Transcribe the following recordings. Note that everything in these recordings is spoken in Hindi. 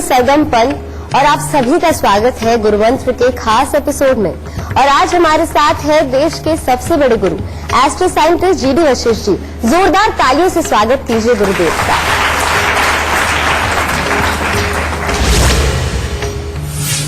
हूँ सरगम पल और आप सभी का स्वागत है गुरुमंत्र के खास एपिसोड में। और आज हमारे साथ है देश के सबसे बड़े गुरु astro scientist GD Vashishtha ji. जोरदार तालियों से स्वागत कीजिए गुरुदेव का।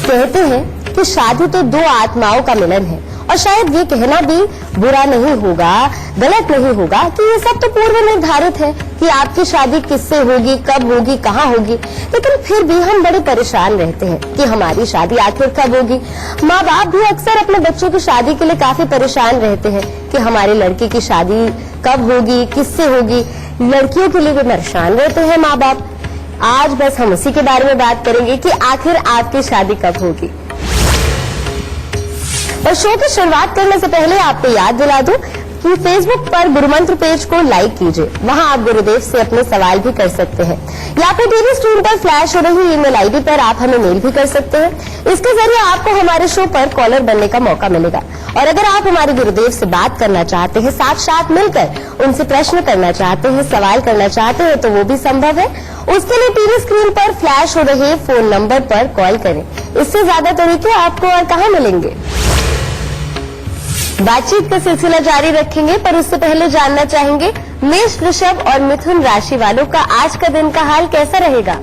कहते हैं कि शादी तो दो आत्माओं का मिलन है और शायद ये कहना भी बुरा नहीं होगा, गलत नहीं होगा कि ये सब तो पूर्व निर्धारित है कि आपकी शादी किससे होगी, कब होगी, कहाँ होगी। लेकिन फिर भी हम बड़े परेशान रहते हैं कि हमारी शादी आखिर कब होगी। माँ बाप भी अक्सर अपने बच्चों की शादी के लिए काफी परेशान रहते हैं कि हमारे लड़के की शादी कब होगी, किससे होगी। लड़कियों के लिए भी परेशान रहते हैं माँ बाप। आज बस हम उसी के बारे में बात करेंगे कि आखिर आपकी शादी कब होगी। और शो की शुरुआत करने से पहले आपको याद दिला दूं कि फेसबुक पर गुरुमंत्र पेज को लाइक कीजिए। वहां आप गुरुदेव से अपने सवाल भी कर सकते हैं या फिर टीवी स्क्रीन पर फ्लैश हो रही ईमेल आईडी पर आप हमें मेल भी कर सकते हैं। इसके जरिए आपको हमारे शो पर कॉलर बनने का मौका मिलेगा। और अगर आप हमारे गुरुदेव से बात करना चाहते हैं, साथ मिलकर उनसे प्रश्न करना चाहते हैं, सवाल करना चाहते हैं, तो वो भी संभव है। उसके लिए टीवी स्क्रीन पर फ्लैश हो रहे फोन नंबर पर कॉल करें। इससे ज्यादा तरीके आपको और कहाँ मिलेंगे। बातचीत का सिलसिला जारी रखेंगे, पर उससे पहले जानना चाहेंगे मेष, वृषभ और मिथुन राशि वालों का आज का दिन का हाल कैसा रहेगा।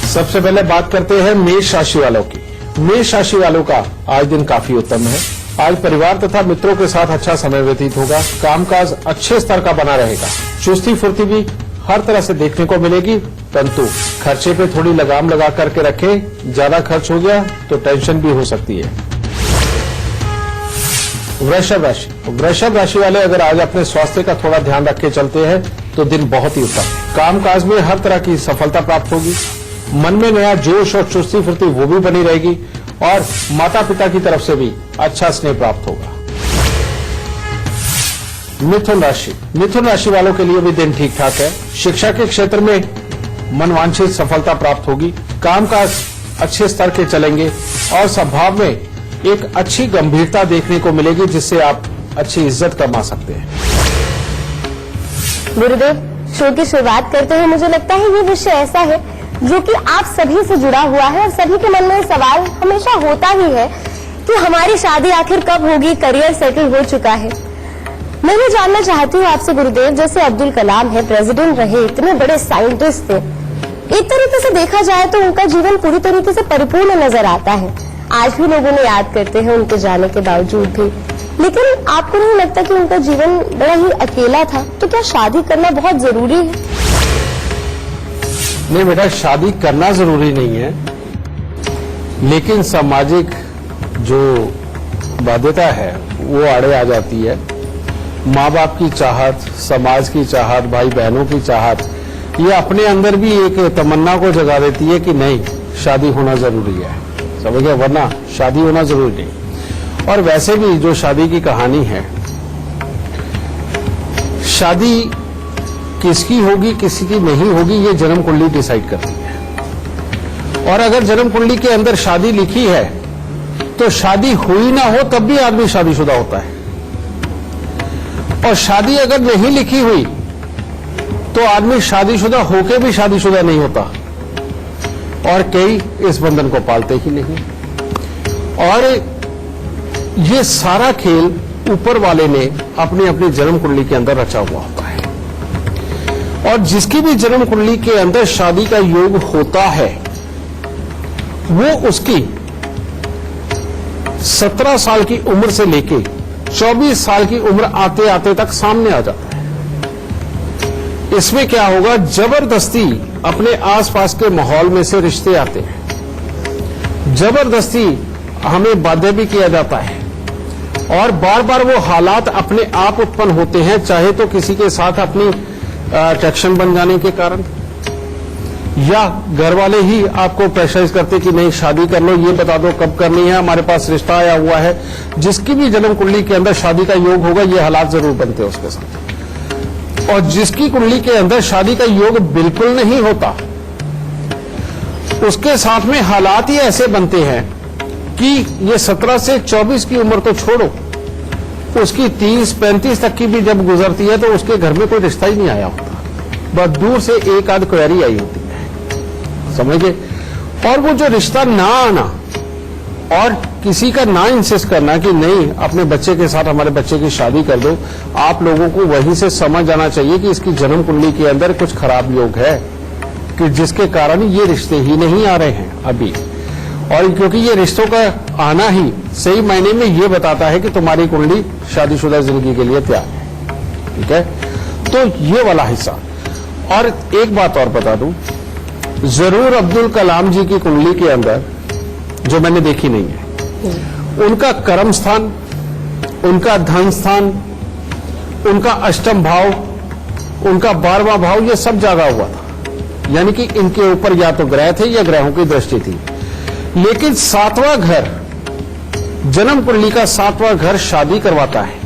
सबसे पहले बात करते हैं मेष राशि वालों की। मेष राशि वालों का आज दिन काफी उत्तम है। आज परिवार तथा मित्रों के साथ अच्छा समय व्यतीत होगा। कामकाज अच्छे स्तर का बना रहेगा। चुस्ती फुर्ती भी हर तरह से देखने को मिलेगी, परंतु खर्चे पे थोड़ी लगाम लगा करके रखें। ज्यादा खर्च हो गया तो टेंशन भी हो सकती है। वृषभ राशि वाले अगर आज अपने स्वास्थ्य का थोड़ा ध्यान रख के चलते हैं तो दिन बहुत ही उत्तम है। कामकाज में हर तरह की सफलता प्राप्त होगी। मन में नया जोश और चुस्ती फुर्ती वो भी बनी रहेगी और माता पिता की तरफ से भी अच्छा स्नेह प्राप्त होगा। मिथुन राशि वालों के लिए भी दिन ठीक ठाक है। शिक्षा के क्षेत्र में मनवांछित सफलता प्राप्त होगी। कामकाज अच्छे स्तर के चलेंगे और स्वभाव में एक अच्छी गंभीरता देखने को मिलेगी, जिससे आप अच्छी इज्जत कमा सकते हैं। गुरुदेव, शो की शुरुआत करते हैं। मुझे लगता है ये विषय ऐसा है जो कि आप सभी से जुड़ा हुआ है और सभी के मन में सवाल हमेशा होता ही है कि हमारी शादी आखिर कब होगी, करियर सेटल हो चुका है। मैं भी जानना चाहती हूँ आपसे गुरुदेव, जैसे अब्दुल कलाम है, प्रेसिडेंट रहे, इतने बड़े साइंटिस्ट थे, एक तरीके से देखा जाए तो उनका जीवन पूरी तरीके से परिपूर्ण नजर आता है। आज भी लोगों ने याद करते हैं उनके जाने के बावजूद भी। लेकिन आपको नहीं लगता कि उनका जीवन बड़ा ही अकेला था? तो क्या शादी करना बहुत जरूरी है? नहीं बेटा, शादी करना जरूरी नहीं है, लेकिन सामाजिक जो बाध्यता है वो आड़े आ जाती है। माँ बाप की चाहत, समाज की चाहत, भाई बहनों की चाहत, ये अपने अंदर भी एक तमन्ना को जगा देती है कि नहीं, शादी होना जरूरी है। समझ गया, वरना शादी होना जरूरी नहीं। और वैसे भी जो शादी की कहानी है, शादी किसकी होगी किसी की नहीं होगी ये जन्म कुंडली डिसाइड करती है। और अगर जन्म कुंडली के अंदर शादी लिखी है तो शादी हुई ना हो तब भी आदमी शादीशुदा होता है, और शादी अगर नहीं लिखी हुई तो आदमी शादीशुदा होके भी शादीशुदा नहीं होता, और कई इस बंधन को पालते ही नहीं। और ये सारा खेल ऊपर वाले ने अपनी अपनी जन्म कुंडली के अंदर रचा हुआ होता है। और जिसकी भी जन्म कुंडली के अंदर शादी का योग होता है वो उसकी 17 साल की उम्र से लेके 24 साल की उम्र आते आते तक सामने आ जाता है। इसमें क्या होगा, जबरदस्ती अपने आसपास के माहौल में से रिश्ते आते हैं, जबरदस्ती हमें बाध्य भी किया जाता है, और बार बार वो हालात अपने आप उत्पन्न होते हैं, चाहे तो किसी के साथ अपनी अट्रैक्शन बन जाने के कारण, या घर वाले ही आपको प्रेशराइज करते कि नहीं शादी कर लो, ये बता दो कब करनी है, हमारे पास रिश्ता आया हुआ है। जिसकी भी जन्म कुंडली के अंदर शादी का योग होगा ये हालात जरूर बनते हैं उसके साथ। और जिसकी कुंडली के अंदर शादी का योग बिल्कुल नहीं होता उसके साथ में हालात ही ऐसे बनते हैं कि ये 17 से 24 की उम्र तो छोड़ो, उसकी 30-35 तक की भी जब गुजरती है तो उसके घर में कोई रिश्ता ही नहीं आया होता, बस दूर से एक आध क्वेरी आई होती है। समझ गए। और वो जो रिश्ता ना आना और किसी का ना इंसिस्ट करना कि नहीं अपने बच्चे के साथ हमारे बच्चे की शादी कर दो, आप लोगों को वहीं से समझ आना चाहिए कि इसकी जन्म कुंडली के अंदर कुछ खराब योग है कि जिसके कारण ये रिश्ते ही नहीं आ रहे हैं अभी। और क्योंकि ये रिश्तों का आना ही सही मायने में ये बताता है कि तुम्हारी कुंडली शादीशुदा जिंदगी के लिए तैयार है। ठीक है, तो ये वाला हिस्सा। और एक बात और बता दूं, जरूर अब्दुल कलाम जी की कुंडली के अंदर, जो मैंने देखी नहीं है, उनका कर्म स्थान, उनका धन स्थान, उनका अष्टम भाव, उनका 12वां भाव, ये सब जागा हुआ था। यानी कि इनके ऊपर या तो ग्रह थे या ग्रहों की दृष्टि थी। लेकिन 7वां घर, जन्म कुंडली का 7वां घर शादी करवाता है।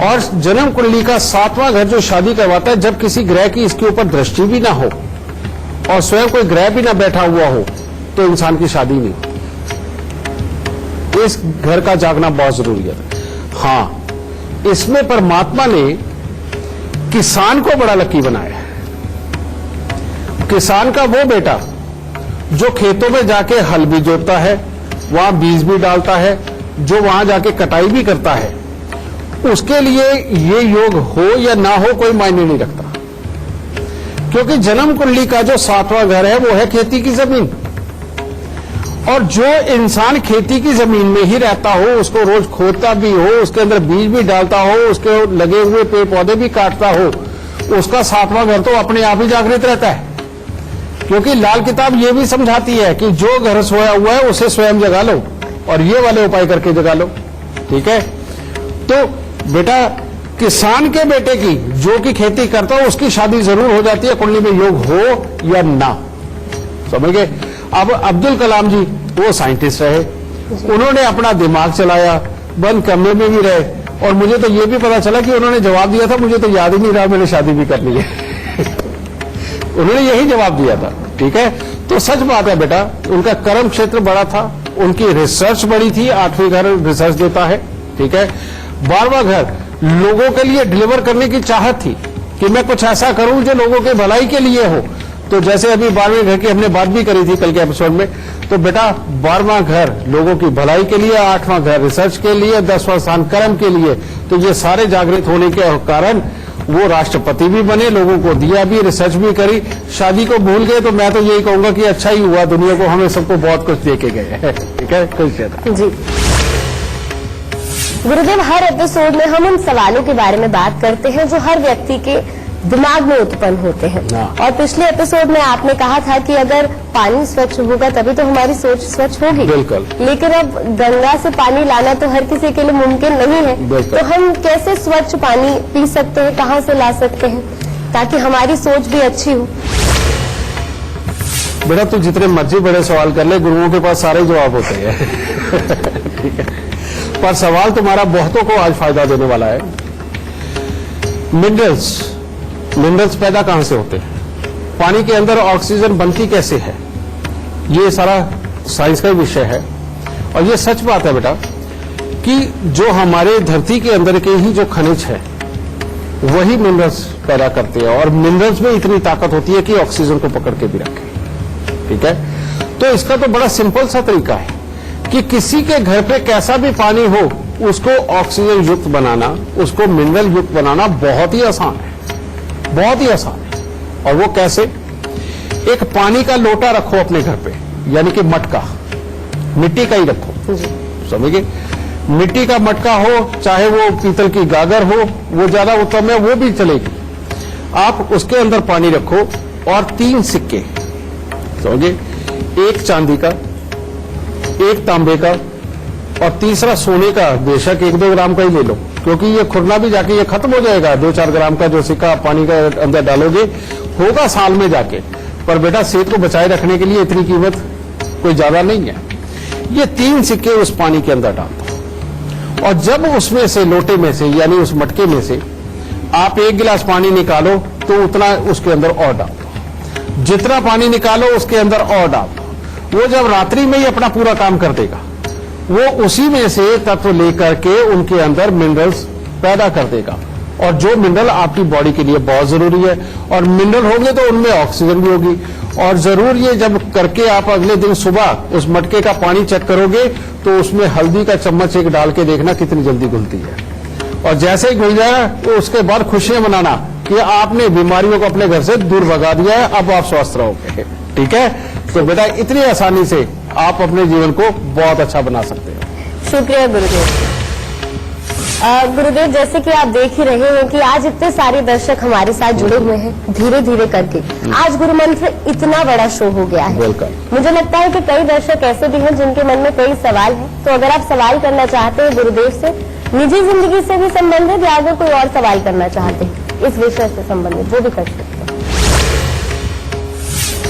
और जन्म कुंडली का 7वां घर जो शादी करवाता है, जब किसी ग्रह की इसके ऊपर दृष्टि भी ना हो और स्वयं कोई ग्रह भी ना बैठा हुआ हो, तो इंसान की शादी नहीं। इस घर का जागना बहुत जरूरी है। हाँ, इसमें परमात्मा ने किसान को बड़ा लकी बनाया है। किसान का वो बेटा जो खेतों में जाके हल भी जोतता है, वहां बीज भी डालता है, जो वहां जाके कटाई भी करता है, उसके लिए ये योग हो या ना हो कोई मायने नहीं रखता। क्योंकि जन्म कुंडली का जो 7वां घर है वो है खेती की जमीन। और जो इंसान खेती की जमीन में ही रहता हो, उसको रोज खोदता भी हो, उसके अंदर बीज भी डालता हो, उसके लगे हुए पेड़ पौधे भी काटता हो, उसका 7वां घर तो अपने आप ही जागृत रहता है। क्योंकि लाल किताब ये भी समझाती है कि जो घर सोया हुआ है उसे स्वयं जगा लो और ये वाले उपाय करके जगा लो। ठीक है, तो बेटा किसान के बेटे की, जो कि खेती करता हो, उसकी शादी जरूर हो जाती है, कुंडली में योग हो या ना। समझ गए। अब अब्दुल कलाम जी वो साइंटिस्ट रहे, उन्होंने अपना दिमाग चलाया, बंद कमरे में भी रहे, और मुझे तो ये भी पता चला कि उन्होंने जवाब दिया था, मुझे तो याद ही नहीं रहा मैंने शादी भी करनी है। उन्होंने यही जवाब दिया था। ठीक है, तो सच बात है बेटा, उनका कर्म क्षेत्र बड़ा था, उनकी रिसर्च बड़ी थी। 8वीं घर रिसर्च देता है। ठीक है, 12वां घर लोगों के लिए डिलीवर करने की चाहत थी कि मैं कुछ ऐसा करूं जो लोगों के भलाई के लिए हो। तो जैसे अभी 12वें घर की हमने बात भी करी थी कल के एपिसोड में, तो बेटा 12वां घर लोगों की भलाई के लिए, 8वां घर रिसर्च के लिए, 10वां स्थान कर्म के लिए। तो ये सारे जागृत होने के कारण वो राष्ट्रपति भी बने, लोगों को दिया भी, रिसर्च भी करी, शादी को भूल गए। तो मैं तो यही कहूंगा कि अच्छा ही हुआ, दुनिया को हमें सबको बहुत कुछ दे के गए। ठीक है, कुछ जी गुरुदेव, हर एपिसोड में हम उन सवालों के बारे में बात करते हैं जो हर व्यक्ति के दिमाग में उत्पन्न होते हैं। और पिछले एपिसोड में आपने कहा था कि अगर पानी स्वच्छ होगा तभी तो हमारी सोच स्वच्छ होगी। बिल्कुल। लेकिन अब गंगा से पानी लाना तो हर किसी के लिए मुमकिन नहीं है, तो हम कैसे स्वच्छ पानी पी सकते हैं, कहाँ से ला सकते हैं ताकि हमारी सोच भी अच्छी हो? बेटा तू जितने मर्जी बड़े सवाल कर ले, गुरुओं के पास सारे जवाब होते हैं। ठीक है, पर सवाल तुम्हारा बहुतों को आज फायदा देने वाला है। मिनरल्स पैदा कहां से होते हैं, पानी के अंदर ऑक्सीजन बनती कैसे है, ये सारा साइंस का विषय है। और ये सच बात है बेटा कि जो हमारे धरती के अंदर के ही जो खनिज है वही मिनरल्स पैदा करते हैं। और मिनरल्स में इतनी ताकत होती है कि ऑक्सीजन को पकड़ के भी रखे। ठीक है, तो इसका तो बड़ा सिंपल सा तरीका है कि किसी के घर पे कैसा भी पानी हो, उसको ऑक्सीजन युक्त बनाना, उसको मिनरल युक्त बनाना बहुत ही आसान है, बहुत ही आसान है। और वो कैसे? एक पानी का लोटा रखो अपने घर पे, यानी कि मटका, मिट्टी का ही रखो। समझिए, मिट्टी का मटका हो, चाहे वो पीतल की गागर हो, वो ज्यादा उत्तम है, वो भी चलेगी। आप उसके अंदर पानी रखो और 3 सिक्के, समझिए, एक चांदी का, एक तांबे का और तीसरा सोने का। बेशक 1-2 ग्राम का ही ले लो, क्योंकि ये खुरना भी जाके ये खत्म हो जाएगा। 2-4 ग्राम का जो सिक्का पानी का अंदर डालोगे होगा साल में जाके, पर बेटा सेहत को बचाए रखने के लिए इतनी कीमत कोई ज्यादा नहीं है। ये 3 सिक्के उस पानी के अंदर डाल दो, और जब उसमें से, लोटे में से यानी उस मटके में से आप 1 गिलास पानी निकालो तो उतना उसके अंदर और डाल दो, जितना पानी निकालो उसके अंदर और डाल दो। वो जब रात्रि में ही अपना पूरा काम कर देगा, वो उसी में से तत्व लेकर के उनके अंदर मिनरल्स पैदा कर देगा। और जो मिनरल आपकी बॉडी के लिए बहुत जरूरी है। और मिनरल होंगे तो उनमें ऑक्सीजन भी होगी। और जरूर ये जब करके आप अगले दिन सुबह उस मटके का पानी चेक करोगे तो उसमें हल्दी का चम्मच एक डाल के देखना कितनी जल्दी घुलती है। और जैसे ही घुल जाए तो उसके बाद खुशियां मनाना कि आपने बीमारियों को अपने घर से दूर भगा दिया है, अब आप स्वस्थ रहोगे। ठीक है, तो बेटा इतनी आसानी से आप अपने जीवन को बहुत अच्छा बना सकते हो। शुक्रिया गुरुदेव। गुरुदेव, जैसे कि आप देख ही रहे हैं कि आज इतने सारे दर्शक हमारे साथ जुड़े हुए हैं धीरे धीरे करके। आज गुरु मंत्र इतना बड़ा शो हो गया है। मुझे लगता है कि कई दर्शक ऐसे भी हैं जिनके मन में कई सवाल है। तो अगर आप सवाल करना चाहते हैं गुरुदेव से, निजी जिंदगी से भी संबंधित या अगर कोई और सवाल करना चाहते हैं इस विषय से संबंधित, जो भी कर सकते हैं।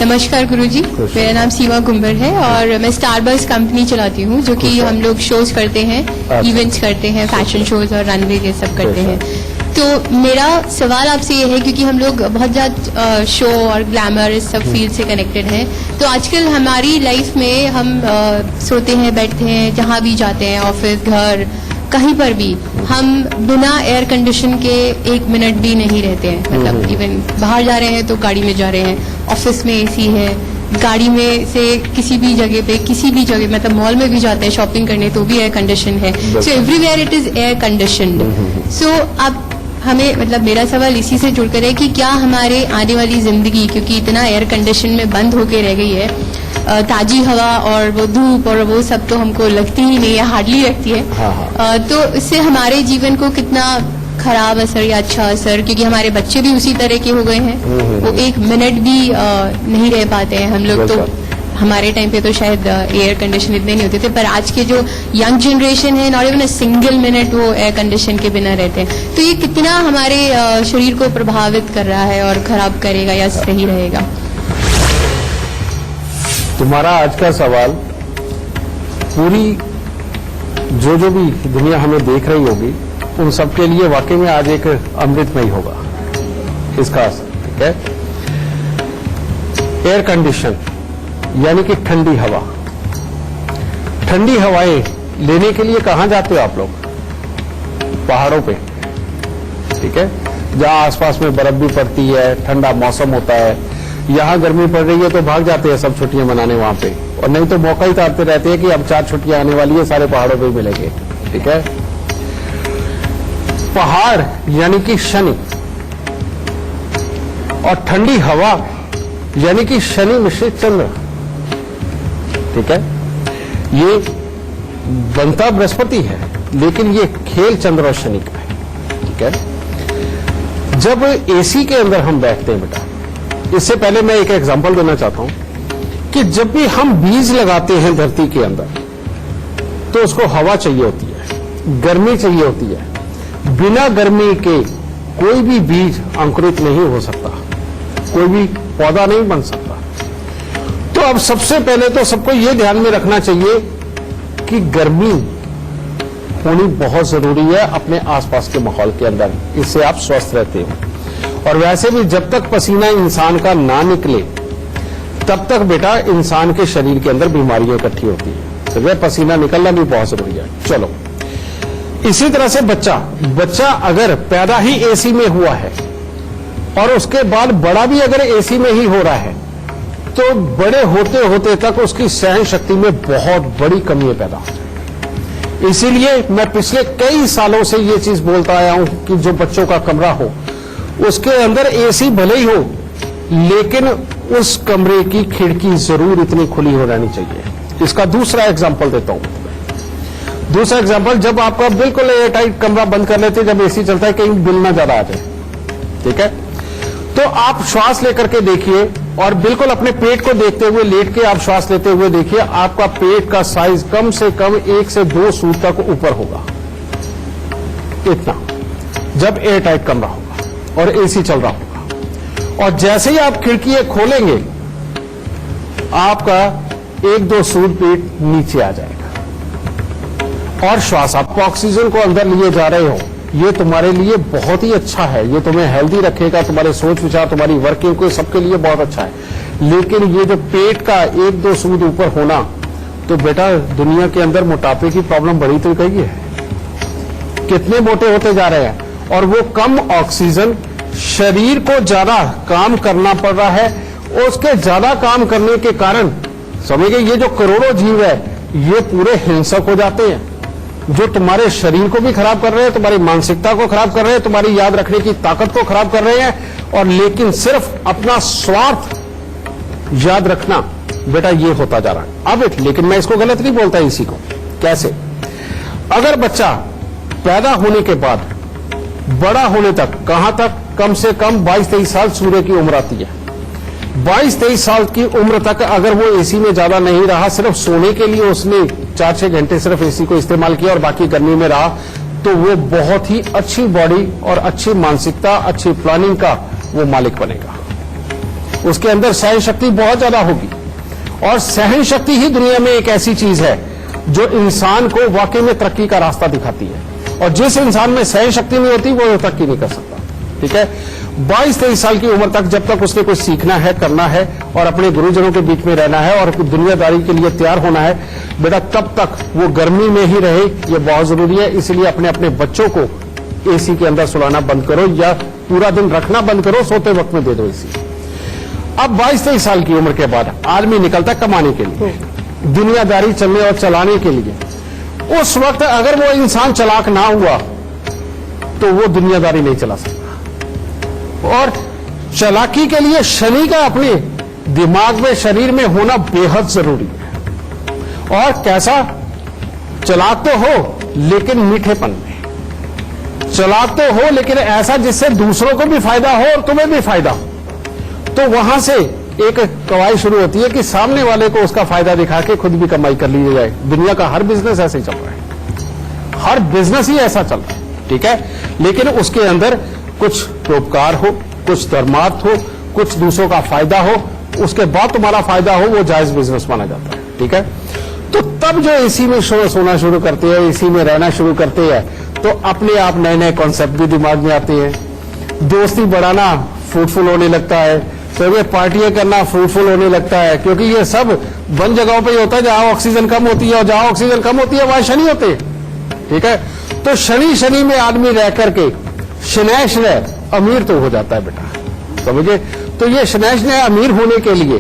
नमस्कार गुरुजी, मेरा नाम सीमा कुंबर है और मैं स्टारबक्स कंपनी चलाती हूँ, जो कि हम लोग शोज करते हैं, इवेंट्स करते हैं, फैशन शोज और रनवे ये सब करते हैं। तो मेरा सवाल आपसे ये है, क्योंकि हम लोग बहुत ज़्यादा शो और ग्लैमर इस सब फील्ड से कनेक्टेड हैं, तो आजकल हमारी लाइफ में हम सोते हैं, बैठते हैं, जहाँ भी जाते हैं, ऑफिस, घर, कहीं पर भी हम बिना एयर कंडीशन के एक मिनट भी नहीं रहते हैं। मतलब इवन बाहर जा रहे हैं तो गाड़ी में जा रहे हैं, ऑफिस में एसी है, गाड़ी में से किसी भी जगह पे, किसी भी जगह, मतलब मॉल में भी जाते हैं शॉपिंग करने तो भी एयर कंडीशन है। So everywhere it is air conditioned. So अब हमें, मतलब मेरा सवाल इसी से जुड़कर है कि क्या हमारे आने वाली जिंदगी, क्योंकि इतना एयर कंडीशन में बंद होके रह गई है, ताजी हवा और वो धूप और वो सब तो हमको लगती ही नहीं है, हार्डली लगती है। तो इससे हमारे जीवन को कितना खराब असर या अच्छा असर, क्योंकि हमारे बच्चे भी उसी तरह के हो गए हैं, वो एक मिनट भी नहीं रह पाते हैं। हम लोग तो, हमारे टाइम पे तो शायद एयर कंडीशन इतने नहीं होते थे, पर आज के जो यंग जनरेशन है, not even a single minute वो एयर कंडीशन के बिना रहते हैं। तो ये कितना हमारे शरीर को प्रभावित कर रहा है और खराब करेगा या सही रहेगा? तुम्हारा आज का सवाल पूरी जो भी दुनिया हमें देख रही होगी उन सबके लिए वाकई में आज एक अमृतमय होगा इसका असर। ठीक है, एयर कंडीशन यानी कि ठंडी हवा। ठंडी हवाएं लेने के लिए कहां जाते हो आप लोग? पहाड़ों पे। ठीक है, जहां आसपास में बर्फ भी पड़ती है, ठंडा मौसम होता है। यहां गर्मी पड़ रही है तो भाग जाते हैं सब छुट्टियां मनाने वहां पे, और नहीं तो मौका ही तारते रहते हैं कि अब 4 छुट्टियां आने वाली है, सारे पहाड़ों पे मिलेंगे। ठीक है, पहाड़ यानी कि शनि, और ठंडी हवा यानी कि शनि मिश्रित चंद्र। ठीक है, ये बनता बृहस्पति है लेकिन ये खेल चंद्र और शनि का है। ठीक है, जब एसी के अंदर हम बैठते हैं बेटा, इससे पहले मैं एक एग्जांपल देना चाहता हूं कि जब भी हम बीज लगाते हैं धरती के अंदर तो उसको हवा चाहिए होती है, गर्मी चाहिए होती है। बिना गर्मी के कोई भी बीज अंकुरित नहीं हो सकता, कोई भी पौधा नहीं बन सकता। तो अब सबसे पहले तो सबको यह ध्यान में रखना चाहिए कि गर्मी होनी बहुत जरूरी है अपने आसपास के माहौल के अंदर, इससे आप स्वस्थ रहते हो। और वैसे भी जब तक पसीना इंसान का ना निकले तब तक बेटा इंसान के शरीर के अंदर बीमारियां इकट्ठी होती है, तो वह पसीना निकलना भी बहुत जरूरी है। चलो, इसी तरह से बच्चा अगर पैदा ही एसी में हुआ है और उसके बाद बड़ा भी अगर एसी में ही हो रहा है तो बड़े होते होते तक उसकी सहन शक्ति में बहुत बड़ी कमी पैदा हो जाएगी। इसीलिए मैं पिछले कई सालों से ये चीज बोलता आया हूं कि जो बच्चों का कमरा हो उसके अंदर एसी भले ही हो लेकिन उस कमरे की खिड़की जरूर इतनी खुली हो जानी चाहिए। इसका दूसरा एग्जांपल देता हूं। दूसरा एग्जांपल, जब आपका बिल्कुल एयर टाइट कमरा बंद कर लेते, जब एसी चलता है कहीं बिल ना ज्यादा आ जाए, ठीक है, तो आप श्वास लेकर के देखिए और बिल्कुल अपने पेट को देखते हुए लेट के आप श्वास लेते हुए देखिए, आपका पेट का साइज कम से कम 1 से 2 सूट तक ऊपर होगा, इतना, जब एयर टाइट कमरा होगा और एसी चल रहा होगा। और जैसे ही आप खिड़की खोलेंगे आपका 1-2 सूट पेट नीचे आ जाएगा और श्वास, आप ऑक्सीजन को अंदर लिए जा रहे हो, ये तुम्हारे लिए बहुत ही अच्छा है, ये तुम्हें हेल्दी रखेगा, तुम्हारे सोच विचार, तुम्हारी वर्किंग को, सबके लिए बहुत अच्छा है। लेकिन ये जो पेट का 1-2 सूट ऊपर होना, तो बेटा दुनिया के अंदर मोटापे की प्रॉब्लम बढ़ी तो गई है, कितने मोटे होते जा रहे हैं। और वो कम ऑक्सीजन, शरीर को ज्यादा काम करना पड़ रहा है। उसके ज्यादा काम करने के कारण समझिए ये जो करोड़ों जीव है ये पूरे हिंसक हो जाते हैं, जो तुम्हारे शरीर को भी खराब कर रहे हैं, तुम्हारी मानसिकता को खराब कर रहे हैं, तुम्हारी याद रखने की ताकत को खराब कर रहे हैं, और लेकिन सिर्फ अपना स्वार्थ याद रखना, बेटा ये होता जा रहा है। अब लेकिन मैं इसको गलत नहीं बोलता इसी को। कैसे? अगर बच्चा पैदा होने के बाद बड़ा होने तक, कहां तक, कम से कम 22-23 साल सूर्य की उम्र आती है। 22-23 साल की उम्र तक अगर वो एसी में ज्यादा नहीं रहा, सिर्फ सोने के लिए उसने 4-6 घंटे सिर्फ एसी को इस्तेमाल किया और बाकी गर्मी में रहा, तो वो बहुत ही अच्छी बॉडी और अच्छी मानसिकता, अच्छी प्लानिंग का वो मालिक बनेगा। उसके अंदर सहन शक्ति बहुत ज्यादा होगी, और सहन शक्ति ही दुनिया में एक ऐसी चीज है जो इंसान को वाकई में तरक्की का रास्ता दिखाती है। और जिस इंसान में सहन शक्ति नहीं होती वो तरक्की नहीं कर सकता। ठीक है, 22-23 साल की उम्र तक जब तक उसने कुछ सीखना है, करना है, और अपने गुरुजनों के बीच में रहना है और दुनियादारी के लिए तैयार होना है, बेटा तब तक वो गर्मी में ही रहे, ये बहुत जरूरी है। इसलिए अपने अपने बच्चों को एसी के अंदर सुलाना बंद करो, या पूरा दिन रखना बंद करो, सोते वक्त में दे दो एसी। अब 22-23 साल की उम्र के बाद आदमी निकलता कमाने के लिए, दुनियादारी चलने और चलाने के लिए। उस वक्त अगर वो इंसान चालाक ना हुआ तो वो दुनियादारी नहीं चला सकता। और चालाकी के लिए शनि का अपने दिमाग में, शरीर में होना बेहद जरूरी है। और कैसा? चालाक तो हो लेकिन मीठेपन में, चालाक तो हो लेकिन ऐसा जिससे दूसरों को भी फायदा हो और तुम्हें भी फायदा हो। तो वहां से एक कवाई शुरू होती है कि सामने वाले को उसका फायदा दिखा के खुद भी कमाई कर ली जाए। दुनिया का हर बिजनेस ऐसे ही चल रहा है, हर बिजनेस ही ऐसा चल रहा है। ठीक है, लेकिन उसके अंदर कुछ परोपकार हो, कुछ धर्मार्थ हो, कुछ दूसरों का फायदा हो, उसके बाद तुम्हारा फायदा हो, वो जायज बिजनेस माना जाता है। ठीक है, तो तब जो एसी में सोना शुरू करते हैं, एसी में रहना शुरू करते हैं, तो अपने आप नए नए कॉन्सेप्ट भी दिमाग में आते हैं। दोस्ती बढ़ाना फ्रूटफुल होने लगता है, तो ये पार्टियां करना फ्रूटफुल होने लगता है, क्योंकि ये सब वन जगहों पे ही होता है जहां ऑक्सीजन कम होती है, और जहां ऑक्सीजन कम होती है वहां शनि होते हैं। ठीक है, तो शनि में आदमी रह करके शनैश अमीर तो हो जाता है बेटा, समझे? तो ये शनैश अमीर होने के लिए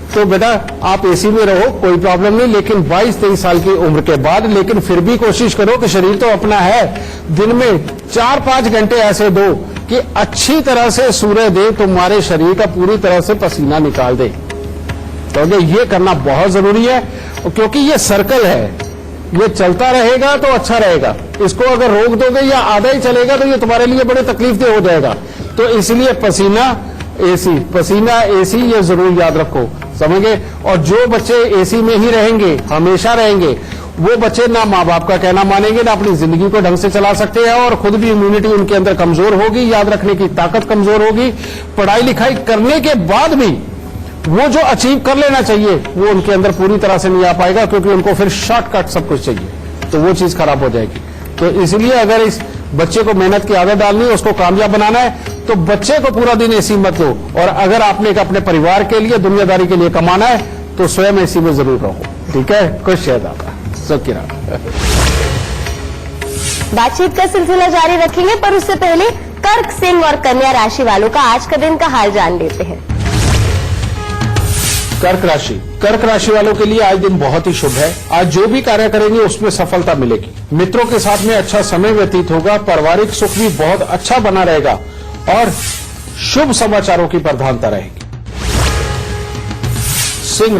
तो बेटा आप एसी में रहो, कोई प्रॉब्लम नहीं, लेकिन 22-23 साल की उम्र के बाद, लेकिन फिर भी कोशिश करो कि शरीर तो अपना है, दिन में 4-5 घंटे ऐसे दो कि अच्छी तरह से सूर्य दे, तुम्हारे शरीर का पूरी तरह से पसीना निकाल दे। तो ये करना बहुत जरूरी है, क्योंकि ये सर्कल है, ये चलता रहेगा तो अच्छा रहेगा। इसको अगर रोक दोगे या आधा ही चलेगा तो ये तुम्हारे लिए बड़े तकलीफदेह हो जाएगा। तो इसलिए पसीना एसी ये जरूर याद रखो, समझे? और जो बच्चे एसी में ही रहेंगे, हमेशा रहेंगे, वो बच्चे ना माँ बाप का कहना मानेंगे, ना अपनी जिंदगी को ढंग से चला सकते हैं, और खुद भी इम्यूनिटी उनके अंदर कमजोर होगी, याद रखने की ताकत कमजोर होगी। पढ़ाई लिखाई करने के बाद भी वो जो अचीव कर लेना चाहिए वो उनके अंदर पूरी तरह से नहीं आ पाएगा, क्योंकि उनको फिर शॉर्टकट सब कुछ चाहिए, तो वो चीज खराब हो जाएगी। तो इसलिए अगर इस बच्चे को मेहनत की आदत डालनी है, उसको कामयाब बनाना है, तो बच्चे को पूरा दिन एसी मत दो। और अगर आपने अपने परिवार के लिए, दुनियादारी के लिए कमाना है, तो स्वयं एसी में जरूर रहो। ठीक है, खुश शहद आता सबकी रात। बातचीत का सिलसिला जारी रखेंगे, पर उससे पहले कर्क, सिंह और कन्या राशि वालों का आज का दिन का हाल जान लेते हैं। कर्क राशि वालों के लिए आज दिन बहुत ही शुभ है। आज जो भी कार्य करेंगे उसमें सफलता मिलेगी। मित्रों के साथ में अच्छा समय व्यतीत होगा, पारिवारिक सुख भी बहुत अच्छा बना रहेगा, और शुभ समाचारों की प्रधानता रहेगी। सिंह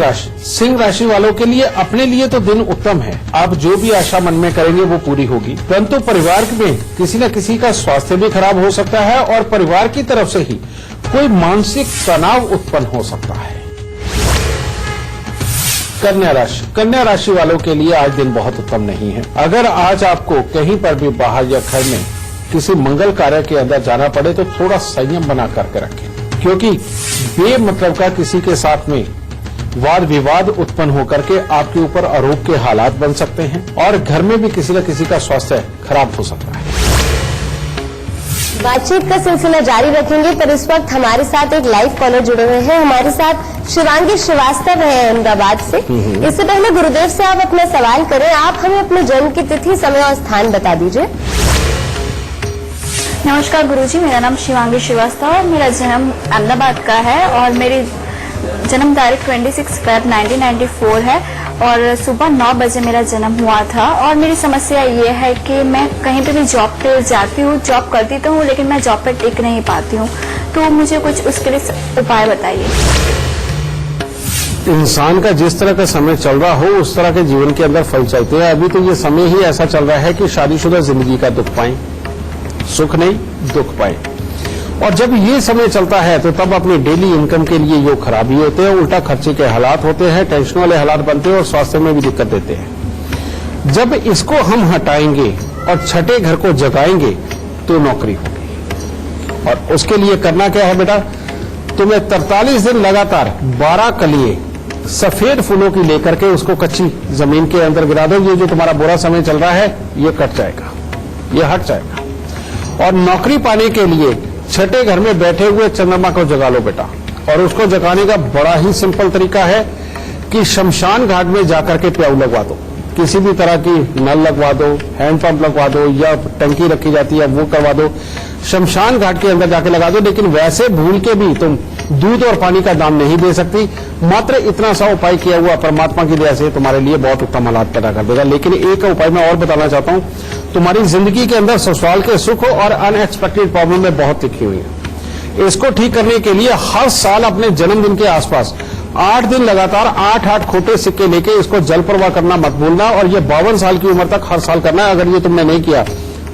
राशि वालों के लिए अपने लिए तो दिन उत्तम है। आप जो भी आशा मन में करेंगे वो पूरी होगी, परंतु परिवार में किसी न किसी का स्वास्थ्य भी खराब हो सकता है, और परिवार की तरफ से ही कोई मानसिक तनाव उत्पन्न हो सकता है। कन्या राशि वालों के लिए आज दिन बहुत उत्तम नहीं है। अगर आज आपको कहीं पर भी बाहर या घर में किसी मंगल कार्य के अंदर जाना पड़े तो थोड़ा संयम बना करके रखें, क्योंकि बेमतलब का किसी के साथ में वाद विवाद उत्पन्न होकर के आपके ऊपर आरोप के हालात बन सकते हैं, और घर में भी किसी न किसी का स्वास्थ्य खराब हो सकता है। बातचीत का सिलसिला जारी रखेंगे, पर इस वक्त हमारे साथ एक लाइव कॉलर जुड़े हुए हैं। हमारे साथ शिवांगी श्रीवास्तव है अहमदाबाद से। इससे पहले गुरुदेव से आप अपना सवाल करें, आप हमें अपने जन्म की तिथि, समय और स्थान बता दीजिए। नमस्कार गुरुजी, मेरा नाम शिवांगी श्रीवास्तव और मेरा जन्म अहमदाबाद का है और मेरी जन्म तारीख 26 फरवरी 1994 है और सुबह 9 बजे मेरा जन्म हुआ था। और मेरी समस्या ये है कि मैं कहीं पे भी जॉब पे जाती हूँ, जॉब करती तो हूँ लेकिन मैं जॉब पे टिक नहीं पाती हूँ, तो मुझे कुछ उसके लिए उपाय बताइए। इंसान का जिस तरह का समय चल रहा हो उस तरह के जीवन के अंदर फल चलते हैं। अभी तो ये समय ही ऐसा चल रहा है कि शादीशुदा जिंदगी का दुख पाएं, सुख नहीं दुख पाएं। और जब ये समय चलता है तो तब अपनी डेली इनकम के लिए योग खराबी होते हैं, उल्टा खर्चे के हालात होते हैं, टेंशन वाले हालात बनते हैं और स्वास्थ्य में भी दिक्कत देते हैं। जब इसको हम हटाएंगे और छठे घर को जगाएंगे तो नौकरी होगी। और उसके लिए करना क्या है बेटा, तुम्हें 43 दिन लगातार 12 कलिए सफेद फूलों की लेकर के उसको कच्ची जमीन के अंदर गिरा दो। ये जो तुम्हारा बुरा समय चल रहा है ये कट जाएगा, ये हट जाएगा। और नौकरी पाने के लिए छठे घर में बैठे हुए चंद्रमा को जगा लो बेटा। और उसको जगाने का बड़ा ही सिंपल तरीका है कि शमशान घाट में जाकर के प्याऊ लगवा दो, किसी भी तरह की नल लगवा दो, हैंडपंप लगवा दो या टंकी रखी जाती है वो करवा दो, शमशान घाट के अंदर जाके लगा दो। लेकिन वैसे भूल के भी तुम दूध और पानी का दाम नहीं दे सकती। मात्र इतना सा उपाय किया हुआ परमात्मा की दया से तुम्हारे लिए बहुत उत्तम हालात पैदा कर देगा। लेकिन एक उपाय मैं और बताना चाहता हूं, तुम्हारी जिंदगी के अंदर ससुराल के सुख और अनएक्सपेक्टेड प्रॉब्लम में बहुत तिखी हुई है। इसको ठीक करने के लिए हर साल अपने जन्मदिन के आसपास 8 दिन लगातार 8 खोटे सिक्के लेके इसको जल प्रवाह करना मत भूलना। और ये 52 साल की उम्र तक हर साल करना है। अगर ये तुमने नहीं किया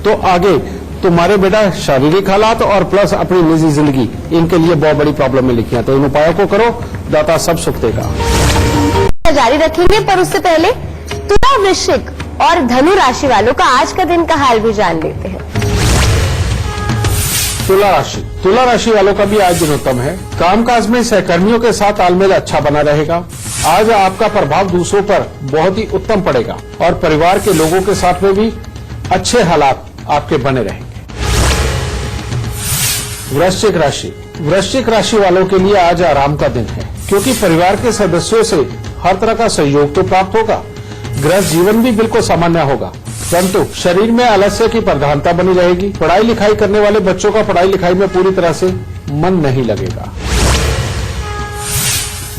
तो आगे तुम्हारे बेटा शारीरिक हालात और प्लस अपनी निजी जिंदगी, इनके लिए बहुत बड़ी प्रॉब्लम में लिखी है। तो इन उपायों को करो, दाता सब सुख देगा। जारी रखेंगे, पर उससे पहले तुला, वृश्चिक और धनु राशि वालों का आज का दिन का हाल भी जान लेते हैं। तुला राशि वालों का भी आज दिन उत्तम है। कामकाज में सहकर्मियों के साथ तालमेल अच्छा बना रहेगा। आज आपका प्रभाव दूसरों पर बहुत ही उत्तम पड़ेगा और परिवार के लोगों के साथ में भी अच्छे हालात आपके बने रहेंगे। वृश्चिक राशि वालों के लिए आज आराम का दिन है, क्योंकि परिवार के सदस्यों से हर तरह का सहयोग तो प्राप्त होगा। गृहस्थ जीवन भी बिल्कुल सामान्य होगा, परंतु शरीर में आलस्य की प्रधानता बनी रहेगी। पढ़ाई लिखाई करने वाले बच्चों का पढ़ाई लिखाई में पूरी तरह से मन नहीं लगेगा।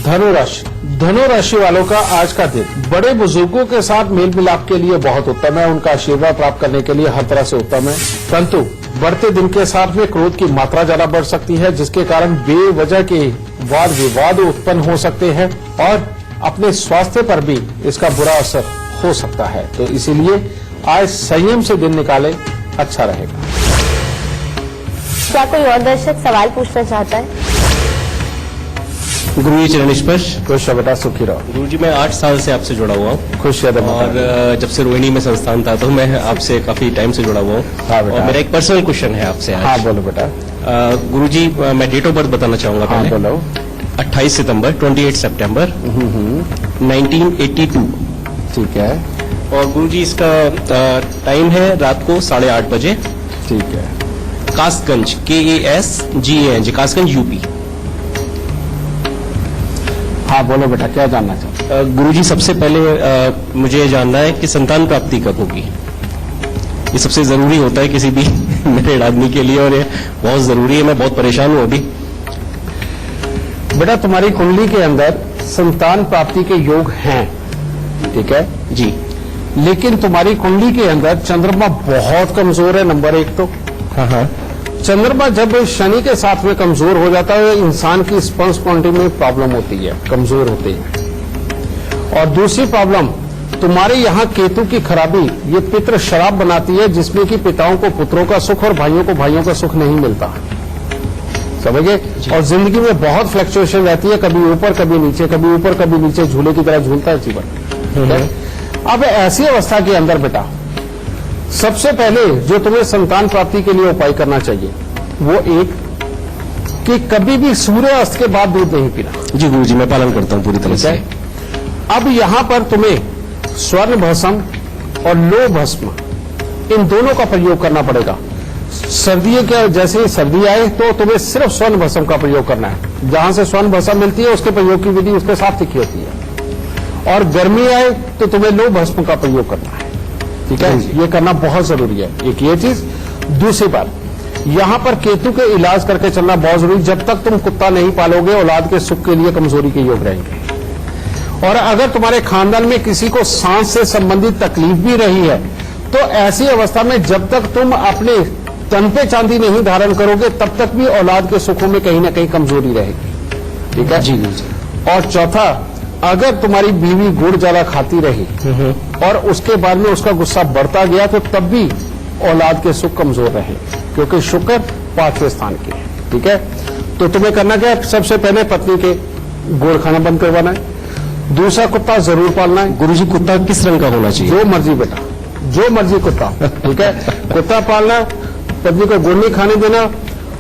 धनु राशि वालों का आज का दिन बड़े बुजुर्गों के साथ मेल मिलाप के लिए बहुत उत्तम है। उनका आशीर्वाद प्राप्त करने के लिए हर तरह से उत्तम है, परंतु बढ़ते दिन के साथ में क्रोध की मात्रा ज्यादा बढ़ सकती है, जिसके कारण बेवजह के वाद विवाद उत्पन्न हो सकते हैं और अपने स्वास्थ्य पर भी इसका बुरा असर हो सकता है। तो इसीलिए आज संयम से दिन निकाले, अच्छा रहेगा। क्या कोई और दर्शक सवाल पूछना चाहता है? गुरुजी चरण स्पर्श। खुश बेटा, सुखी रहो। गुरुजी मैं 8 साल से आपसे जुड़ा हुआ हूँ। खुश और जब से रोहिणी में संस्थान था तो मैं आपसे काफी टाइम से जुड़ा हुआ हूँ। हाँ बेटा। और मेरा एक पर्सनल क्वेश्चन है आपसे आज। हाँ बोलो बेटा। गुरुजी मैं डेट ऑफ बर्थ बताना चाहूंगा हाँ पहले। बोलो। 28 सितंबर 28 सितंबर 1982। ठीक है। और गुरुजी इसका टाइम है रात को 8:30 बजे। ठीक है। Kasganj KASGANG Kasganj UP। हाँ बोलो बेटा, क्या जानना चाहते? गुरुजी सबसे पहले मुझे जानना है कि संतान प्राप्ति कब होगी। ये सबसे जरूरी होता है किसी भी मेरे आदमी के लिए और ये बहुत जरूरी है। मैं बहुत परेशान हूँ अभी। बेटा तुम्हारी कुंडली के अंदर संतान प्राप्ति के योग हैं, ठीक है जी। लेकिन तुम्हारी कुंडली के अंदर चंद्रमा बहुत कमजोर है। नंबर 1 तो हाँ। चंद्रमा जब शनि के साथ में कमजोर हो जाता है, इंसान की स्पर्श क्वांटिटी में प्रॉब्लम होती है, कमजोर होती है। और दूसरी प्रॉब्लम, तुम्हारे यहाँ केतु की खराबी ये पितृ शराब बनाती है, जिसमें कि पिताओं को पुत्रों का सुख और भाइयों को भाइयों का सुख नहीं मिलता, समझे। और जिंदगी में बहुत फ्लक्चुएशन रहती है, कभी ऊपर कभी नीचे, कभी ऊपर कभी नीचे, झूले की तरह झूलता है जीवन। अब ऐसी अवस्था के अंदर बेटा सबसे पहले जो तुम्हें संतान प्राप्ति के लिए उपाय करना चाहिए वो एक कि कभी भी सूर्यास्त के बाद दूध नहीं पीना। जी गुरुजी मैं पालन करता हूँ पूरी तरह से। अब यहां पर तुम्हें स्वर्ण भस्म और लो भस्म इन दोनों का प्रयोग करना पड़ेगा। सर्दी के जैसे सर्दी आए तो तुम्हें सिर्फ स्वर्ण भस्म का प्रयोग करना है। जहां से स्वर्ण भस्म मिलती है उसके प्रयोग की विधि उसके साथ लिखी होती है। और गर्मी आए तो तुम्हें लो भस्म का प्रयोग करना है, ठीक है। ये करना बहुत जरूरी है, एक ये चीज। दूसरी बात, यहां पर केतु के इलाज करके चलना बहुत जरूरी। जब तक तुम कुत्ता नहीं पालोगे, औलाद के सुख के लिए कमजोरी के योग रहेंगे। और अगर तुम्हारे खानदान में किसी को सांस से संबंधित तकलीफ भी रही है, तो ऐसी अवस्था में जब तक तुम अपने तन पे चांदी नहीं धारण करोगे, तब तक भी औलाद के सुखों में कहीं ना कहीं कमजोरी रहेगी। ठीक है जी। और चौथा, अगर तुम्हारी बीवी गुड़ ज्यादा खाती रही और उसके बाद में उसका गुस्सा बढ़ता गया, तो तब भी औलाद के सुख कमजोर रहे, क्योंकि शुक्र 5वें स्थान की है। ठीक है, तो तुम्हें करना क्या है? सबसे पहले पत्नी के गुड़ खाना बंद करवाना है। दूसरा, कुत्ता जरूर पालना है। गुरुजी, कुत्ता किस रंग का होना चाहिए? जो मर्जी बेटा, जो मर्जी कुत्ता। ठीक है, कुत्ता पालना, पत्नी को गुड़ नहीं खाने देना,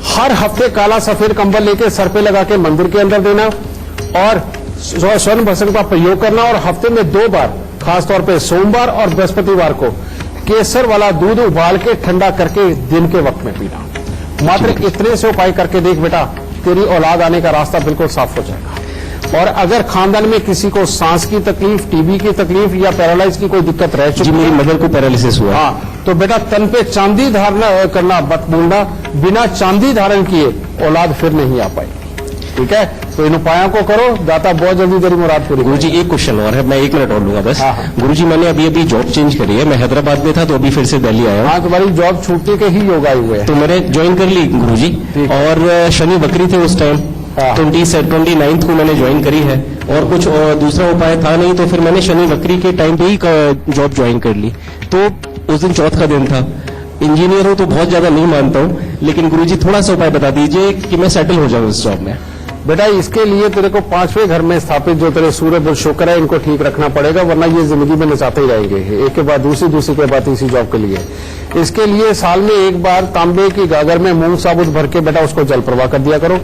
हर हफ्ते काला सफेद कंबल लेके सर पे लगा के मंदिर के अंदर देना, और स्वर्ण भस्म का प्रयोग करना, और हफ्ते में 2 बार, खासतौर पे सोमवार और बृहस्पतिवार को केसर वाला दूध उबाल के ठंडा करके दिन के वक्त में पीना। मात्र इतने से उपाय करके देख बेटा, तेरी औलाद आने का रास्ता बिल्कुल साफ हो जाएगा। और अगर खानदान में किसी को सांस की तकलीफ, टीबी की तकलीफ या पैरालाइज की कोई दिक्कत रह चुकी जी, मेरी है, मदर को पैरालिसिस हुआ। हाँ, तो बेटा तन पे चांदी धारण करना मत भूलना। बिना चांदी धारण किए औलाद फिर नहीं आ पाएगी। ठीक है, तो इन उपायों को करो, दाता बहुत जल्दी तेरी मुराद पूरी करेगा। गुरुजी, एक क्वेश्चन और है, मैं 1 मिनट और लूंगा बस। हाँ, हाँ। गुरुजी, मैंने अभी जॉब चेंज करी है। मैं हैदराबाद में था, तो अभी फिर से दिल्ली आया हूँ। हाँ, तुम्हारी जॉब छूटने के ही योग आए हुए हैं। तो मैंने ज्वाइन कर ली गुरुजी, ठीक। और शनि बकरी थे उस टाइम। हाँ। 29 को मैंने ज्वाइन करी है, और कुछ दूसरा उपाय था नहीं, तो फिर मैंने शनि बकरी के टाइम पे ही जॉब ज्वाइन कर ली। तो उस दिन चौथ का दिन था। इंजीनियर हूं तो बहुत ज्यादा नहीं मानता हूं, लेकिन गुरुजी थोड़ा सा उपाय बता दीजिए कि मैं सेटल हो जाऊं इस जॉब में। बेटा, इसके लिए तेरे को 5वें घर में स्थापित जो तेरे सूर्य बुध शुक्र है, इनको ठीक रखना पड़ेगा, वरना ये जिंदगी में नचाते ही रहेंगे, एक के बाद दूसरी, दूसरी के बाद तीसरी जॉब के लिए। इसके लिए साल में 1 बार तांबे की गागर में मूंग साबुत भर के बेटा उसको जल प्रवाह कर दिया करो,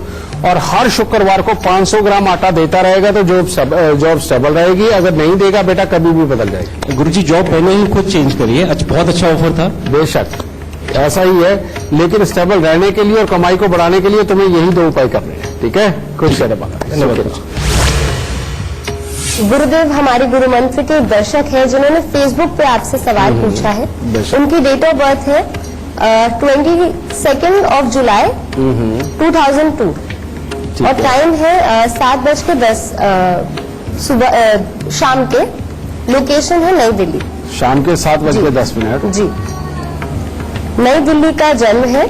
और हर शुक्रवार को 500 ग्राम आटा देता रहेगा, तो जॉब स्टेबल रहेगी। अगर नहीं देगा बेटा, कभी भी बदल जाएगी। गुरुजी, जॉब मैंने ही खुद चेंज करी है। बहुत अच्छा ऑफर था। बेशक ऐसा ही है, लेकिन स्टेबल रहने के लिए और कमाई को बढ़ाने के लिए तुम्हें यही 2 उपाय करने हैं। ठीक है, खुश रहे बाबा। धन्यवाद। गुरुदेव, हमारे गुरु मंत्र के दर्शक हैं जिन्होंने फेसबुक पे आपसे सवाल पूछा है। उनकी डेट ऑफ बर्थ है 22 जुलाई 2002, और टाइम है 7:10 सुबह शाम के। लोकेशन है नई दिल्ली। शाम के 7:10। जी, नई दिल्ली का जन्म है।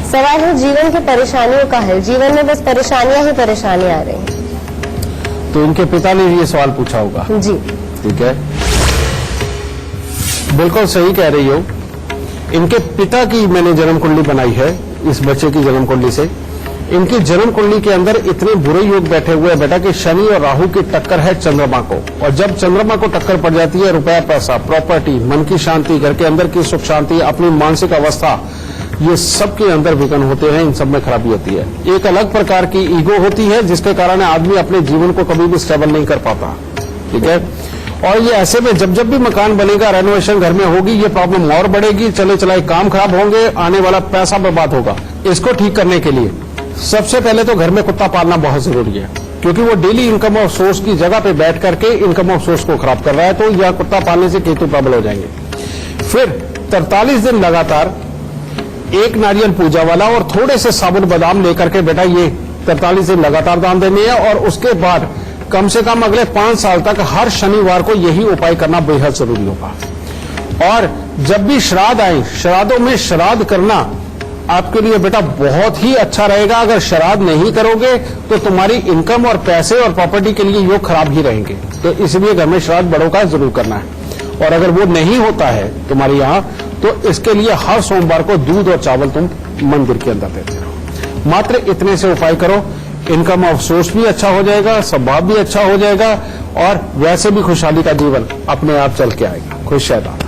सवाल है जीवन की परेशानियों का हल। जीवन में बस परेशानियां ही परेशानियां आ रही हैं। तो इनके पिता ने ये सवाल पूछा होगा। जी, ठीक है, बिल्कुल सही कह रही हो। इनके पिता की मैंने जन्म कुंडली बनाई है, इस बच्चे की जन्म कुंडली से। इनकी जन्म कुंडली के अंदर इतने बुरे योग बैठे हुए हैं बेटा कि शनि और राहु की टक्कर है चंद्रमा को, और जब चंद्रमा को टक्कर पड़ जाती है, रुपया, पैसा, प्रॉपर्टी, मन की शांति, घर के अंदर की सुख शांति, अपनी मानसिक अवस्था, ये सब के अंदर विघ्न होते हैं। इन सब में खराबी होती है। एक अलग प्रकार की ईगो होती है, जिसके कारण आदमी अपने जीवन को कभी भी स्टेबल नहीं कर पाता। ठीक है, और ये ऐसे में जब जब भी मकान बनेगा, रेनोवेशन घर में होगी, ये प्रॉब्लम और बढ़ेगी। चले चलाए काम खराब होंगे, आने वाला पैसा बर्बाद होगा। इसको ठीक करने के लिए सबसे पहले तो घर में कुत्ता पालना बहुत जरूरी है, क्योंकि वो डेली इनकम ऑफ सोर्स की जगह पे बैठ करके इनकम ऑफ सोर्स को खराब कर रहा है। तो यह कुत्ता पालने से केतु प्रबल हो जाएंगे। फिर 43 दिन लगातार 1 नारियल पूजा वाला और थोड़े से साबुत बादाम लेकर के बेटा ये 43 दिन लगातार दान देने हैं, और उसके बाद कम से कम अगले 5 साल तक हर शनिवार को यही उपाय करना बेहद जरूरी होगा। और जब भी श्राद्ध आए, श्राद्धों में श्राद्ध करना आपके लिए बेटा बहुत ही अच्छा रहेगा। अगर श्राद्ध नहीं करोगे तो तुम्हारी इनकम और पैसे और प्रॉपर्टी के लिए योग खराब ही रहेंगे। तो इसलिए घर में श्राद्ध बड़ों का जरूर करना है। और अगर वो नहीं होता है तुम्हारे यहाँ, तो इसके लिए हर सोमवार को दूध और चावल तुम मंदिर के अंदर देते रहो। मात्र इतने से उपाय करो, इनकम ऑफ सोर्स भी अच्छा हो जाएगा, स्वभाव भी अच्छा हो जाएगा, और वैसे भी खुशहाली का जीवन अपने आप चल के आएगा। खुश है दादा।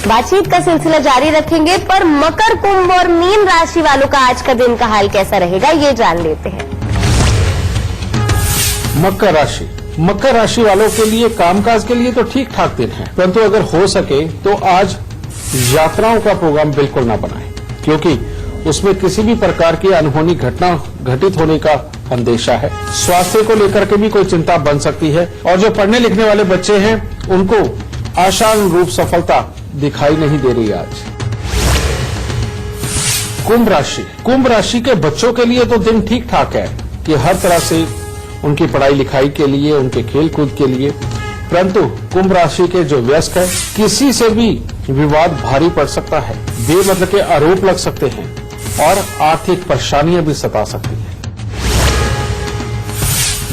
बातचीत का सिलसिला जारी रखेंगे, पर मकर, कुंभ और मीन राशि वालों का आज का दिन का हाल कैसा रहेगा, ये जान लेते हैं। मकर राशि, मकर राशि वालों के लिए कामकाज के लिए तो ठीक ठाक दिन है, परंतु अगर हो सके तो आज यात्राओं का प्रोग्राम बिल्कुल ना बनाएं, क्योंकि उसमें किसी भी प्रकार की अनहोनी घटना घटित होने का अंदेशा है। स्वास्थ्य को लेकर के भी कोई चिंता बन सकती है, और जो पढ़ने लिखने वाले बच्चे हैं उनको आशानुरूप सफलता दिखाई नहीं दे रही आज। कुंभ राशि के बच्चों के लिए तो दिन ठीक ठाक है कि हर तरह से उनकी पढ़ाई लिखाई के लिए, उनके खेल कूद के लिए, परंतु कुंभ राशि के जो वयस्क है, किसी से भी विवाद भारी पड़ सकता है, बेमतलब के आरोप लग सकते हैं और आर्थिक परेशानियां भी सता सकती हैं।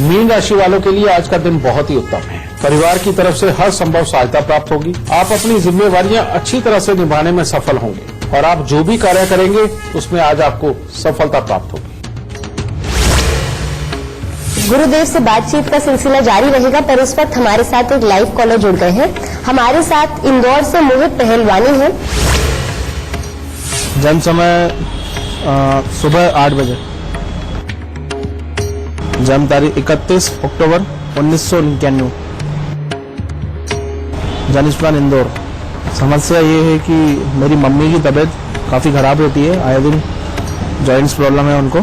मीन राशि वालों के लिए आज का दिन बहुत ही उत्तम है। परिवार की तरफ से हर संभव सहायता प्राप्त होगी। आप अपनी जिम्मेवारियां अच्छी तरह से निभाने में सफल होंगे और आप जो भी कार्य करेंगे उसमें आज आपको सफलता प्राप्त होगी। गुरुदेव से बातचीत का सिलसिला जारी रहेगा, पर इस वक्त हमारे साथ एक लाइव कॉलर जुड़ गए हैं। हमारे साथ इंदौर से मोहित पहलवानी हैं। जन्म समय सुबह 8 बजे। जन्म तारीख 31 अक्टूबर 1991। जन्मस्थान इंदौर। समस्या ये है कि मेरी मम्मी की तबीयत काफ़ी ख़राब रहती है, आए दिन जॉइंट्स प्रॉब्लम है उनको,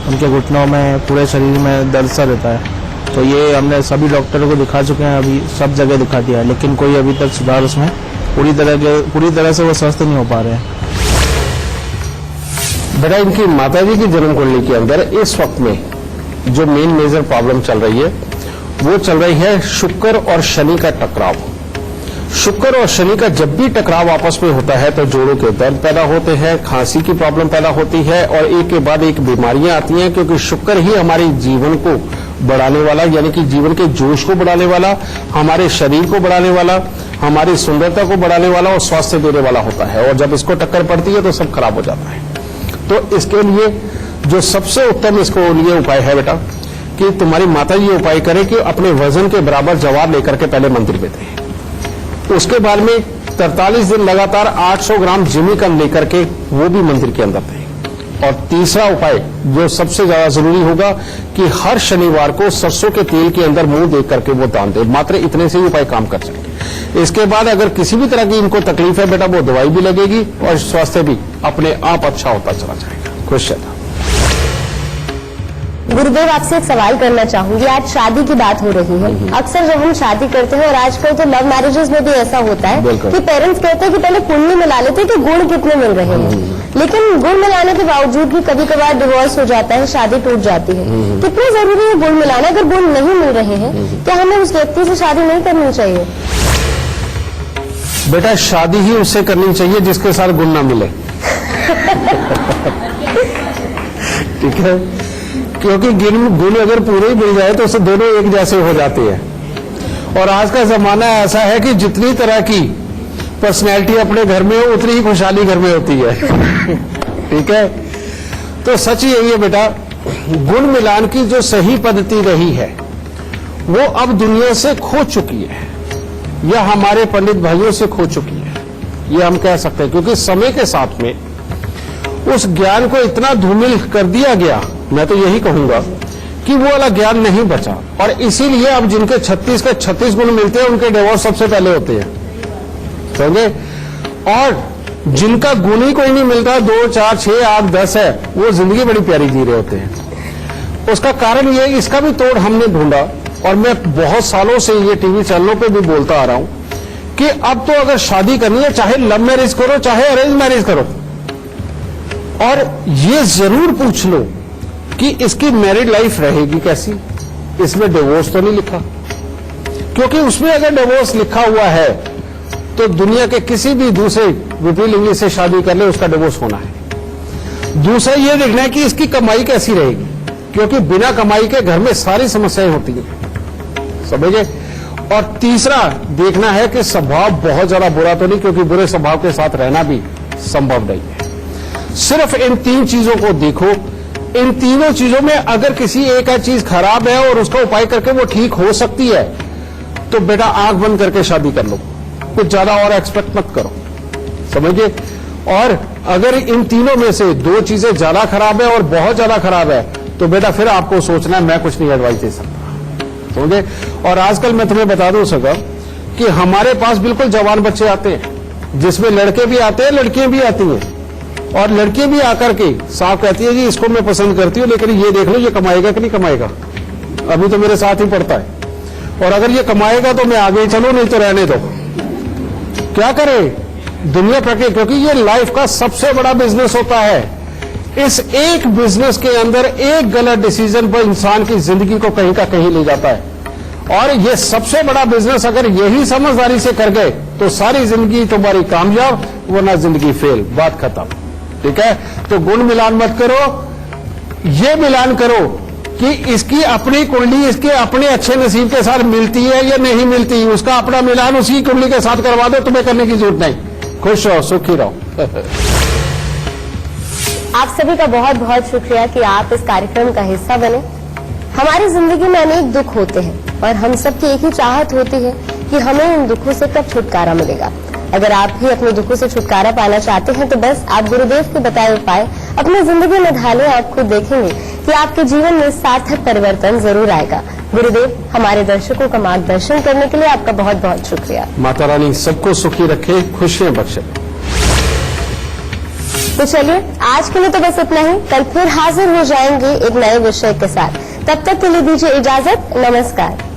उनके घुटनों में, पूरे शरीर में दर्द सा रहता है। तो ये हमने सभी डॉक्टरों को दिखा चुके हैं, अभी सब जगह दिखा दिया है, लेकिन कोई अभी तक सुधार उसमें पूरी तरह से वो स्वस्थ नहीं हो पा रहे हैं। बेटा, इनकी माताजी की जन्म कुंडली के अंदर इस वक्त में जो मेन मेजर प्रॉब्लम चल रही है वो चल रही है शुक्र और शनि का टकराव। शुक्र और शनि का जब भी टकराव आपस में होता है तो जोड़ों के दर्द पैदा होते हैं, खांसी की प्रॉब्लम पैदा होती है और एक के बाद एक बीमारियां आती हैं, क्योंकि शुक्र ही हमारे जीवन को बढ़ाने वाला, यानी कि जीवन के जोश को बढ़ाने वाला, हमारे शरीर को बढ़ाने वाला, हमारी सुंदरता को बढ़ाने वाला और स्वास्थ्य देने वाला होता है। और जब इसको टक्कर पड़ती है तो सब खराब हो जाता है। तो इसके लिए जो सबसे उत्तम इसको लिए उपाय है बेटा कि तुम्हारी माता ये उपाय करे कि अपने वजन के बराबर जवार लेकर के पहले मंदिर में दें। उसके बाद में 43 दिन लगातार 800 ग्राम जिमीकंद लेकर के वो भी मंदिर के अंदर दें। और तीसरा उपाय जो सबसे ज्यादा जरूरी होगा कि हर शनिवार को सरसों के तेल के अंदर मुंह देख करके वो दान दे। मात्र इतने से ही उपाय काम कर सकेंगे। इसके बाद अगर किसी भी तरह की इनको तकलीफ है बेटा, वो दवाई भी लगेगी और स्वास्थ्य भी अपने आप अच्छा होता चला जाएगा। खुश रहना। गुरुदेव, आपसे एक सवाल करना चाहूंगी। आज शादी की बात हो रही है। अक्सर जब हम शादी करते हैं और आजकल तो लव मैरिजेस में भी ऐसा होता है कि पेरेंट्स कहते हैं कि पहले कुंडली मिला लेते हैं कि गुण कितने मिल रहे हैं, लेकिन गुण मिलाने के बावजूद भी कभी कभार डिवोर्स हो जाता है, शादी टूट जाती है। कितना जरूरी है गुण मिलाना? अगर गुण नहीं मिल रहे हैं क्या हमें उस व्यक्ति से शादी नहीं करनी चाहिए? बेटा, शादी ही उससे करनी चाहिए जिसके साथ गुण ना मिले। ठीक है, क्योंकि गुण अगर पूरे ही मिल जाए तो उससे दोनों एक जैसे हो जाते हैं। और आज का जमाना ऐसा है कि जितनी तरह की पर्सनैलिटी अपने घर में हो उतनी ही खुशहाली घर में होती है। ठीक है, तो सच यही है बेटा, गुण मिलान की जो सही पद्धति रही है वो अब दुनिया से खो चुकी है, या हमारे पंडित भाइयों से खो चुकी है, ये हम कह सकते हैं। क्योंकि समय के साथ में उस ज्ञान को इतना धूमिल कर दिया गया, मैं तो यही कहूंगा कि वो वाला ज्ञान नहीं बचा। और इसीलिए अब जिनके 36 के 36 गुण मिलते हैं उनके डिवोर्स सबसे पहले होते हैं, समझे। और जिनका गुण ही कोई नहीं मिलता, 2, 4, 6, 8, 10 है, वो जिंदगी बड़ी प्यारी जी रहे होते हैं। उसका कारण ये है, इसका भी तोड़ हमने ढूंढा और मैं बहुत सालों से ये टीवी चैनलों पे भी बोलता आ रहा हूं कि अब तो अगर शादी करनी है, चाहे लव मैरिज करो चाहे अरेंज मैरिज करो, और ये जरूर पूछ लो कि इसकी मैरिड लाइफ रहेगी कैसी। इसमें डिवोर्स तो नहीं लिखा, क्योंकि उसमें अगर डिवोर्स लिखा हुआ है तो दुनिया के किसी भी दूसरे विपिल इंग्लिश से शादी कर ले उसका डिवोर्स होना है। दूसरा ये देखना है कि इसकी कमाई कैसी रहेगी, क्योंकि बिना कमाई के घर में सारी समस्याएं होती हैं, समझे। और तीसरा देखना है कि स्वभाव बहुत ज्यादा बुरा तो नहीं, क्योंकि बुरे स्वभाव के साथ रहना भी संभव नहीं है। सिर्फ इन 3 चीजों को देखो। इन तीनों चीजों में अगर किसी एक चीज खराब है और उसका उपाय करके वो ठीक हो सकती है तो बेटा आंख बंद करके शादी कर लो, कुछ ज्यादा और एक्सपेक्ट मत करो, समझिए। और अगर इन तीनों में से 2 चीजें ज्यादा खराब है और बहुत ज्यादा खराब है तो बेटा फिर आपको सोचना है, मैं कुछ नहीं एडवाइस दे सकता, समझे। और आजकल मैं तुम्हें बता दूं सका कि हमारे पास बिल्कुल जवान बच्चे आते हैं, जिसमें लड़के भी आते हैं लड़कियां भी आती हैं, और लड़की भी आकर के साफ कहती है जी इसको मैं पसंद करती हूँ, लेकिन ये देख लो ये कमाएगा कि नहीं कमाएगा, अभी तो मेरे साथ ही पढ़ता है, और अगर ये कमाएगा तो मैं आगे चलो, नहीं तो रहने दो। क्या करे, दुनिया प्रति, क्योंकि ये लाइफ का सबसे बड़ा बिजनेस होता है। इस एक बिजनेस के अंदर एक गलत डिसीजन पर इंसान की जिंदगी को कहीं का कहीं ले जाता है। और ये सबसे बड़ा बिजनेस अगर यही समझदारी से कर गए तो सारी जिंदगी तुम्हारी कामयाब, वरना जिंदगी फेल, बात खत्म। ठीक है, तो गुण मिलान मत करो, ये मिलान करो कि इसकी अपनी कुंडली इसके अपने अच्छे नसीब के साथ मिलती है या नहीं मिलती, उसका अपना मिलान उसकी कुंडली के साथ करवा दो, तुम्हें करने की जरूरत नहीं। खुश रहो, सुखी रहो। आप सभी का बहुत बहुत शुक्रिया कि आप इस कार्यक्रम का हिस्सा बने। हमारी जिंदगी में अनेक दुख होते हैं और हम सबकी एक ही चाहत होती है कि हमें इन दुखों से कब छुटकारा मिलेगा। अगर आप भी अपने दुखों से छुटकारा पाना चाहते हैं तो बस आप गुरुदेव के बताए उपाय अपनी जिंदगी में ढालें, आप खुद देखेंगे कि आपके जीवन में सार्थक परिवर्तन जरूर आएगा। गुरुदेव, हमारे दर्शकों का मार्गदर्शन करने के लिए आपका बहुत बहुत शुक्रिया। माता रानी सबको सुखी रखे, खुशियां बख्शे। तो चलिए आज के लिए तो बस इतना ही, कल फिर हाजिर हो जाएंगे एक नए विषय के साथ। तब तक के लिए दीजिए इजाजत, नमस्कार।